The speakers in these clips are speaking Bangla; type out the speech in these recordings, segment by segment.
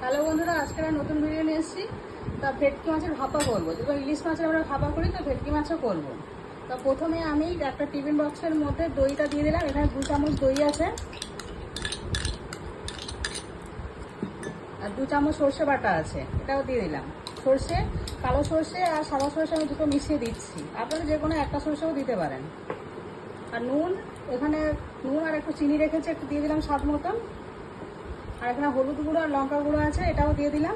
হ্যালো বন্ধুরা, আজকে একটা নতুন ভিডিও নিয়ে এসেছি। তা ভেটকি মাছের ভাপা করবো। যেমন ইলিশ মাছের আমরা ভাপা করি, তো ভেটকি মাছও করবো। তা প্রথমে আমি একটা টিফিন বক্সের মধ্যে দইটা দিয়ে দিলাম। এখানে 2 চামচ দই আছে, আর 2 চামচ সর্ষে বাটা আছে, এটাও দিয়ে দিলাম। সর্ষে, কালো সর্ষে আর সাদা সর্ষে আমি দুটো মিশিয়ে দিচ্ছি। আপনারা যে কোনো একটা সর্ষেও দিতে পারেন। আর নুন, এখানে নুন আর একটু চিনি রেখেছি, একটু দিয়ে দিলাম স্বাদ মতন। আর এখানে হলুদ গুঁড়ো আর লঙ্কা গুঁড়ো আছে, এটাও দিয়ে দিলাম।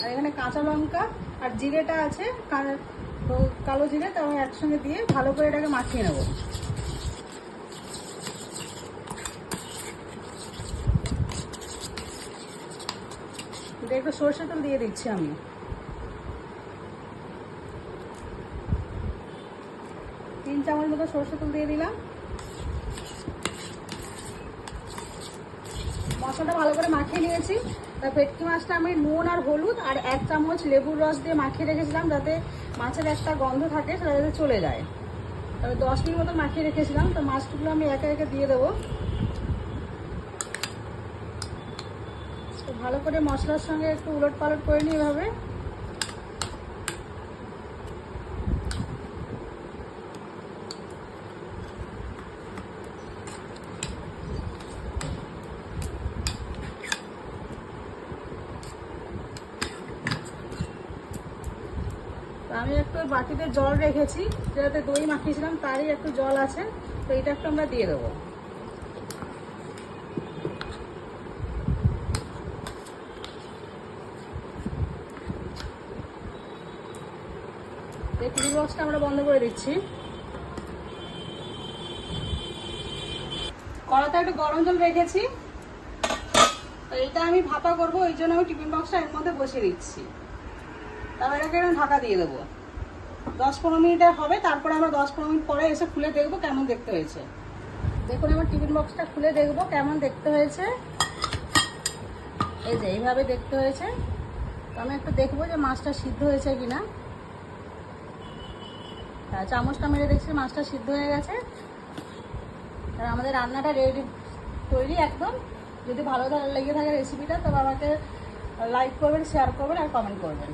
আর এখানে কাঁচা লঙ্কা আর জিরেটা আছে, কালো জিরে, তো আমি একসঙ্গে দিয়ে ভালো করে এটাকে মাখিয়ে নেব। একটু সরষে তেল দিয়ে দিচ্ছি আমি। তিন চামচ মতো সরষে তেল দিয়ে দিলাম। মশলাটা ভালো করে মাখিয়ে নিয়েছি। তা ভেটকি মাছটা আমি নুন আর হলুদ আর 1 চামচ লেবুর রস দিয়ে মাখিয়ে রেখেছিলাম, যাতে মাছের একটা গন্ধ থাকে সেটা যাতে চলে যায়। তবে 10 মিনিট মতো মাখিয়ে রেখেছিলাম। তো মাছগুলো আমি একে একে দিয়ে দেবো। তো ভালো করে মশলার সঙ্গে একটু উলট পালট করে নিই এভাবে। আমি একটু বাটিতে জল রেখেছি, যেটাতে দই মাখিয়েছিলাম তারই একটু জল আছে, তো এটা একটু আমরা দিয়ে দেবো। এই টিফিন বক্সটা আমরা বন্ধ করে দিচ্ছি। কড়াতে একটু গরম জল রেখেছি, তো এটা আমি ভাপা করবো, ওই জন্য আমি টিফিন বক্সটা এর মধ্যে বসিয়ে দিচ্ছি। তারপর এটাকে আমি ঢাকা দিয়ে দেবো। 10-15 মিনিটে হবে, তারপরে আমরা 10-15 মিনিট পরে এসে খুলে দেখবো কেমন দেখতে হয়েছে। দেখুন, আমার টিফিন বক্সটা খুলে দেখবো কেমন দেখতে হয়েছে। এই যে এইভাবে দেখতে হয়েছে। তো আমি একটু দেখবো যে মাছটা সিদ্ধ হয়েছে কিনা। হ্যাঁ, চামচটা মেরে দেখছি মাছটা সিদ্ধ হয়ে গেছে। আর আমাদের রান্নাটা রেডি, তৈরি একদম। যদি ভালো লেগে থাকে রেসিপিটা, তবে আমাকে লাইক করবেন, শেয়ার করবেন আর কমেন্ট করবেন।